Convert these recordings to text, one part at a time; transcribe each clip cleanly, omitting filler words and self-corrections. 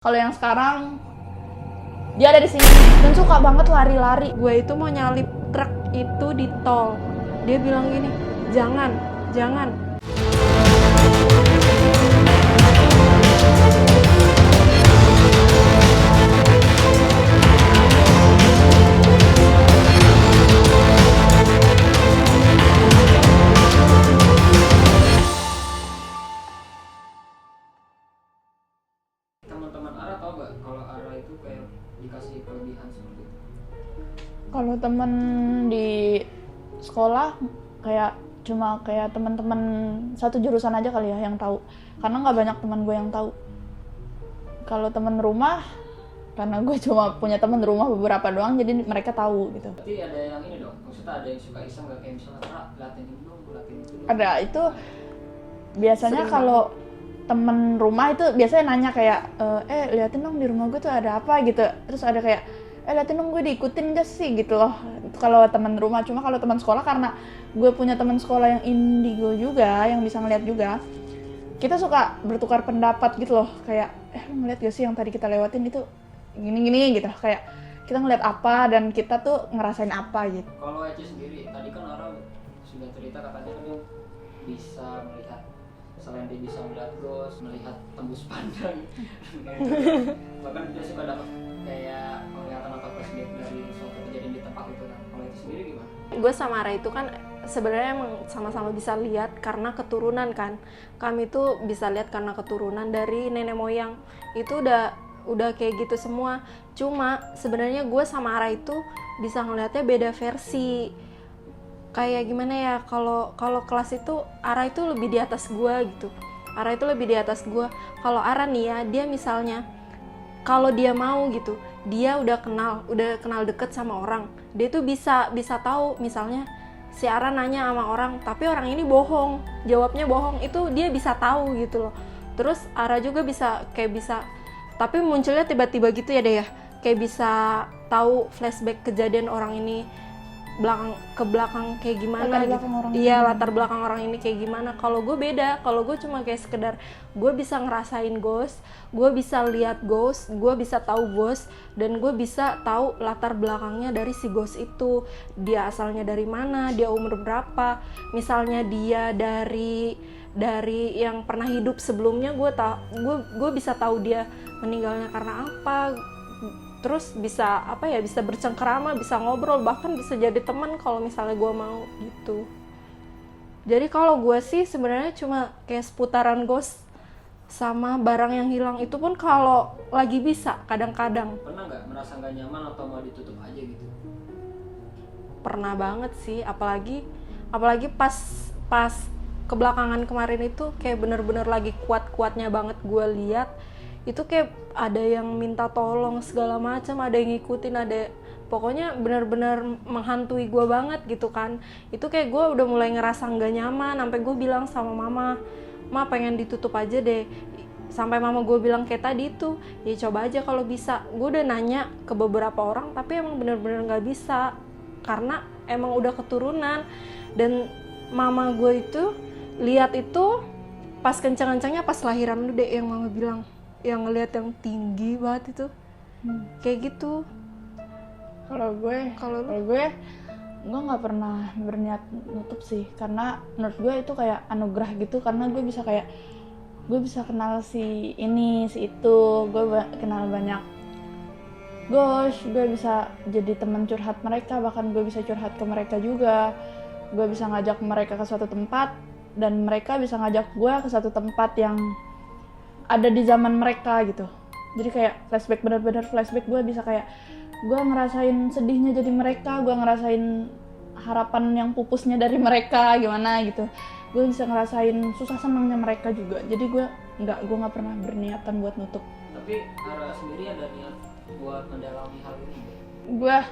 Kalau yang sekarang dia ada di sini dan suka banget lari-lari. Gue itu mau nyalip truk itu di tol. Dia bilang gini, jangan. Teman-teman Ara tahu nggak kalau Ara itu kayak dikasih kelebihan seperti itu? Kalau temen di sekolah cuma kayak teman-teman satu jurusan aja kali ya yang tahu, karena nggak banyak teman gue yang tahu. Kalau teman rumah, karena gue cuma punya teman rumah beberapa doang, jadi mereka tahu gitu. Berarti ada yang ini dong, maksudnya ada yang suka iseng nggak, kayak misalnya Ara latihan ini dong, latihan itu dong. Ada itu biasanya kalau temen rumah itu biasanya nanya kayak liatin dong di rumah gue tuh ada apa gitu, terus ada kayak liatin dong gue diikutin gak sih gitu loh. Itu kalau teman rumah. Cuma kalau teman sekolah, karena gue punya teman sekolah yang indigo juga, yang bisa ngeliat juga, kita suka bertukar pendapat gitu loh, kayak lu ngeliat gak sih yang tadi kita lewatin itu gini-gini gitu, kayak kita ngeliat apa dan kita tuh ngerasain apa gitu. Kalau Ece sendiri, tadi kan Ara sudah cerita katanya kan dia bisa melihat, selain dia bisa melihat ghost, melihat tembus pandang, bahkan dia suka dapat kayak penglihatan atau flashback dari suatu kejadian di tempat itu kan. Kalau itu sendiri gimana? Gue sama Ara itu kan sebenarnya emang sama-sama bisa lihat karena keturunan kan. Kami tuh bisa lihat karena keturunan dari nenek moyang. Itu udah kayak gitu semua. Cuma sebenarnya gue sama Ara itu bisa ngelihatnya beda versi. Kayak gimana ya, kalau kelas itu Ara itu lebih di atas gue gitu. Ara itu lebih di atas gue. Kalau Ara nih ya, dia misalnya kalau dia mau gitu, dia udah kenal deket sama orang, dia tuh bisa tahu. Misalnya si Ara nanya sama orang, tapi orang ini bohong, jawabnya bohong, itu dia bisa tahu gitu loh. Terus Ara juga bisa tapi munculnya tiba-tiba gitu ya deh ya, kayak bisa tahu flashback kejadian orang ini ke belakang kayak gimana gitu. Iya, latar belakang orang ini kayak gimana. Kalau gue beda, kalau gue cuma kayak sekedar gue bisa ngerasain ghost, gue bisa lihat ghost, gue bisa tahu ghost, dan gue bisa tahu latar belakangnya dari si ghost itu. Dia asalnya dari mana, dia umur berapa. Misalnya dia dari yang pernah hidup sebelumnya, gue bisa tahu dia meninggalnya karena apa. Terus bisa bisa bercengkerama, bisa ngobrol, bahkan bisa jadi teman kalau misalnya gue mau gitu. Jadi kalau gue sih sebenarnya cuma kayak seputaran ghost sama barang yang hilang, itu pun kalau lagi bisa kadang-kadang. Pernah nggak merasa nggak nyaman atau mau ditutup aja gitu? Pernah banget sih, apalagi pas kebelakangan kemarin itu kayak bener-bener lagi kuat-kuatnya banget gue lihat. Itu kayak ada yang minta tolong segala macam, ada yang ngikutin, ada pokoknya benar-benar menghantui gue banget gitu kan. Itu kayak gue udah mulai ngerasa nggak nyaman, sampai gue bilang sama mama, pengen ditutup aja deh. Sampai mama gue bilang kayak tadi itu, ya coba aja kalau bisa. Gue udah nanya ke beberapa orang, tapi emang benar-benar nggak bisa karena emang udah keturunan. Dan mama gue itu lihat itu pas kencang-kencangnya pas lahiran lu deh, yang mama bilang, yang ngelihat yang tinggi banget itu. Kayak gitu. Kalau gue nggak pernah berniat nutup sih, karena menurut gue itu kayak anugerah gitu, karena gue bisa kenal si ini si itu, gue kenal banyak ghost, gue bisa jadi teman curhat mereka, bahkan gue bisa curhat ke mereka juga. Gue bisa ngajak mereka ke suatu tempat dan mereka bisa ngajak gue ke suatu tempat yang ada di zaman mereka gitu. Jadi kayak flashback, benar-benar flashback. Gue bisa kayak gue ngerasain sedihnya jadi mereka, gue ngerasain harapan yang pupusnya dari mereka gimana gitu. Gue bisa ngerasain susah senangnya mereka juga. Jadi gue nggak pernah berniatan buat nutup. Tapi Ara sendiri ada niat buat mendalami hal ini nggak?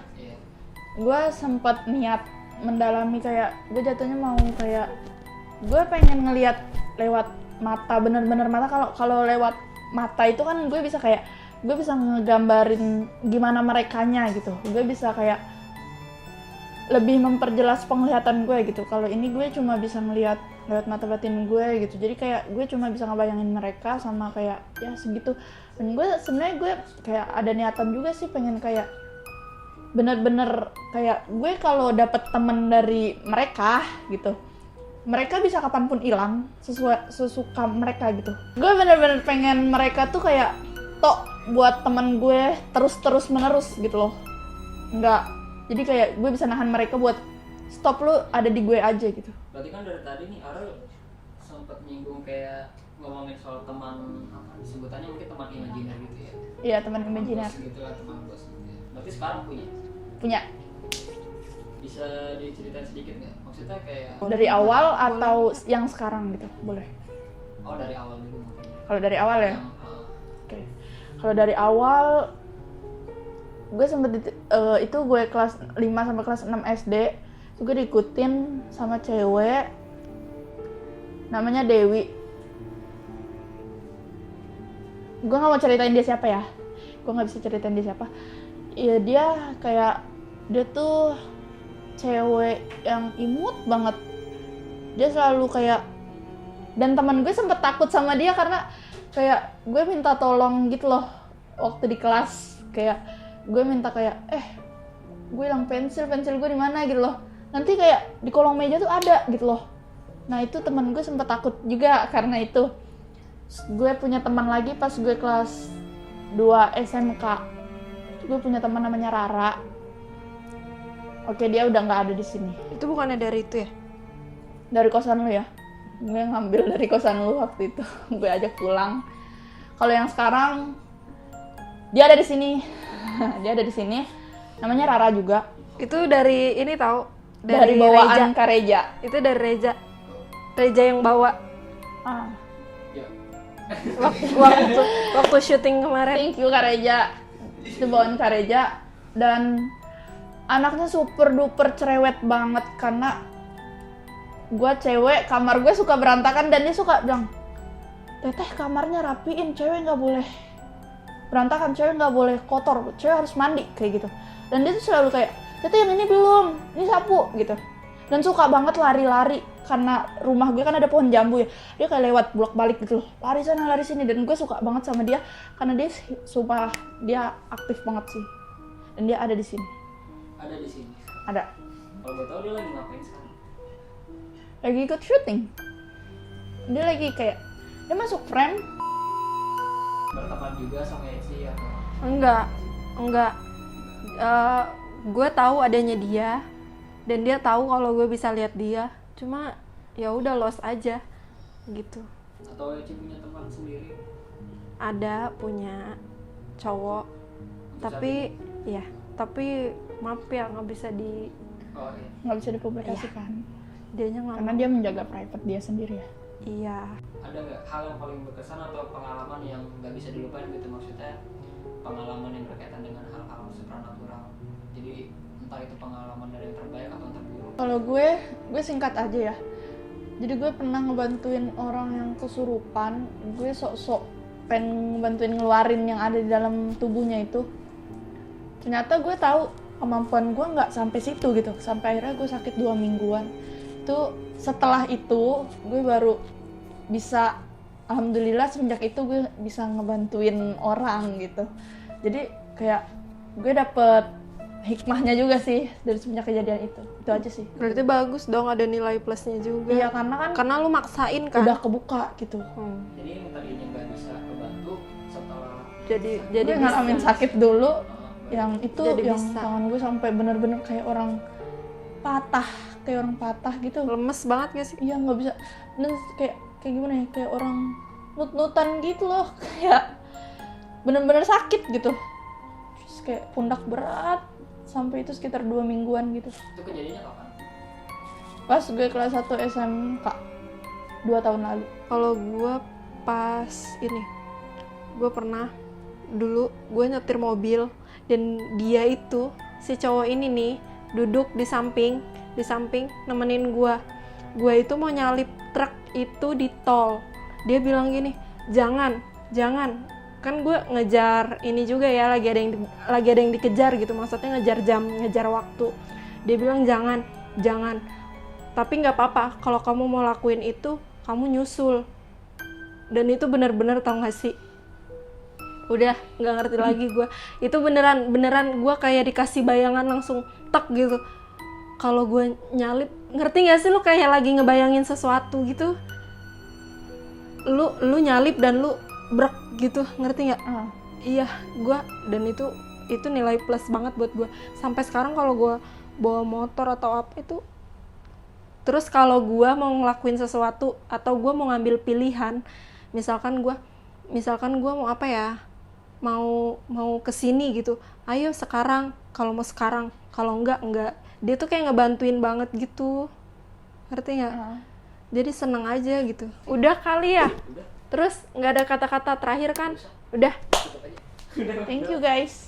Gue sempat niat mendalami, kayak gue jatuhnya mau kayak gue pengen ngelihat lewat mata, bener-bener mata. Kalau lewat mata itu kan gue bisa ngegambarin gimana merekanya gitu. Gue bisa kayak lebih memperjelas penglihatan gue gitu. Kalau ini gue cuma bisa ngelihat lewat mata batin gue gitu. Jadi kayak gue cuma bisa ngebayangin mereka sama kayak ya segitu Dan gue sebenarnya gue kayak ada niatan juga sih pengen kayak bener-bener kayak gue kalau dapet temen dari mereka gitu, mereka bisa kapanpun hilang sesuai sesuka mereka gitu. Gue bener-bener pengen mereka tuh kayak tok buat temen gue terus menerus gitu loh. Enggak, jadi kayak gue bisa nahan mereka buat stop, lu ada di gue aja gitu. Berarti kan dari tadi nih Ara sempat nyinggung kayak ngomongin soal teman apa sebutannya mungkin teman imajiner gitu ya. Iya, teman imajiner. Gitu lah, teman bos gitu ya. Berarti sekarang Punya. Bisa diceritain sedikit nggak? Maksudnya kayak Dari awal atau yang sekarang gitu, boleh. oh dari awal dulu mungkin. Kalau dari awal ya. Yang, Oke. Kalau dari awal gue sempet itu gue kelas 5 sampai kelas 6 SD. Itu gue diikutin sama cewek namanya Dewi. Gue gak mau ceritain dia siapa ya. Gue gak bisa ceritain dia siapa. Ya dia kayak, dia tuh cewek yang imut banget. Dia selalu kayak, dan teman gue sempet takut sama dia karena kayak gue minta tolong gitu loh waktu di kelas. Kayak gue minta kayak, gue hilang pensil gue di mana gitu loh. Nanti kayak di kolong meja tuh ada gitu loh. Nah itu teman gue sempet takut juga karena itu. Gue punya teman lagi pas gue kelas 2 SMK. Gue punya teman namanya Rara. Oke, dia udah nggak ada di sini. Itu bukannya dari itu ya? Dari kosan lu ya? Gue ngambil dari kosan lu waktu itu. Gue ajak pulang. Kalau yang sekarang dia ada di sini. Dia ada di sini. Namanya Rara juga. Itu dari ini tahu? Dari bawaan Kak Reja. Itu dari Reja. Reja yang bawa. Ah. ya. waktu syuting kemarin. Thank you Kak Reja. Itu bawaan Kak Reja. Dan anaknya super duper cerewet banget karena gue cewek, kamar gue suka berantakan dan dia suka bilang, Teteh kamarnya rapiin, cewek nggak boleh berantakan, cewek nggak boleh kotor, cewek harus mandi kayak gitu. Dan dia tuh selalu kayak, Teteh yang ini belum, ini sapu gitu. Dan suka banget lari-lari karena rumah gue kan ada pohon jambu ya, dia kayak lewat bolak-balik gitu loh, lari sana lari sini. Dan gue suka banget sama dia karena dia sumpah dia aktif banget sih. Dan dia ada di sini. Ada di sini. Ada. Kalau gue tahu dia lagi ngapain sekarang? Lagi ikut syuting. Dia lagi kayak, dia masuk frame. Berteman juga sama Eci atau? Enggak. Gue tahu adanya dia dan dia tahu kalau gue bisa lihat dia. Cuma ya udah lost aja gitu. Atau Eci punya teman sendiri? Ada punya cowok. Tapi maaf ya nggak bisa Nggak bisa dipublikasikan. dianya nggak Karena mau. dia menjaga private dia sendiri ya. Iya. Ada nggak hal yang paling berkesan atau pengalaman yang nggak bisa dilupain gitu, maksudnya pengalaman yang berkaitan dengan hal-hal supranatural, jadi entah itu pengalaman dari yang terbaik atau yang terburuk? Kalau gue singkat aja ya. Jadi gue pernah ngebantuin orang yang kesurupan. Gue sok-sok pengen ngebantuin ngeluarin yang ada di dalam tubuhnya itu. Ternyata gue tahu kemampuan gue nggak sampai situ gitu. Sampai akhirnya gue sakit 2 mingguan. Itu setelah itu gue baru bisa, alhamdulillah semenjak itu gue bisa ngebantuin orang gitu. Jadi kayak gue dapet hikmahnya juga sih dari semenjak kejadian itu aja sih. Berarti bagus dong, ada nilai plusnya juga. Iya, karena lu maksain kan. udah kebuka gitu. Jadi yang tadinya nggak bisa kebantu setelah Jadi Gue ngalamin sakit dulu, baik. yang itu Jadi yang bisa. tangan gue sampai bener-bener kayak orang patah gitu. lemes banget gak sih? Iya, nggak bisa. Dan kayak gimana ya, kayak orang nut-nutan gitu loh. Kayak bener-bener sakit gitu. Terus kayak pundak berat sampai itu sekitar 2 mingguan gitu. Itu kejadiannya kapan? Pas gue kelas 1 SMK 2 tahun lalu. Kalau gue pas ini, gue pernah dulu gue nyetir mobil dan dia itu si cowok ini nih duduk di samping nemenin gue itu mau nyalip truk itu di tol. Dia bilang gini, jangan kan gue ngejar ini juga ya, lagi ada yang dikejar gitu, maksudnya ngejar jam, ngejar waktu. Dia bilang jangan tapi nggak apa-apa kalau kamu mau lakuin itu, kamu nyusul. Dan itu benar-benar, tau gak sih, udah nggak ngerti lagi gue. Itu beneran gue kayak dikasih bayangan langsung tek gitu. Kalau gue nyalip, ngerti nggak sih lu kayak lagi ngebayangin sesuatu gitu, lu nyalip dan lu brek gitu, ngerti nggak? Iya, gue, dan itu nilai plus banget buat gue sampai sekarang. Kalau gue bawa motor atau apa itu, terus kalau gue mau ngelakuin sesuatu atau gue mau ngambil pilihan, misalkan gue mau apa ya, mau kesini gitu, ayo sekarang, kalau mau sekarang, kalau enggak. Dia tuh kayak ngebantuin banget gitu, ngerti nggak? Jadi seneng aja gitu. Udah kali ya. Terus nggak ada kata-kata terakhir kan? Udah. Thank you guys.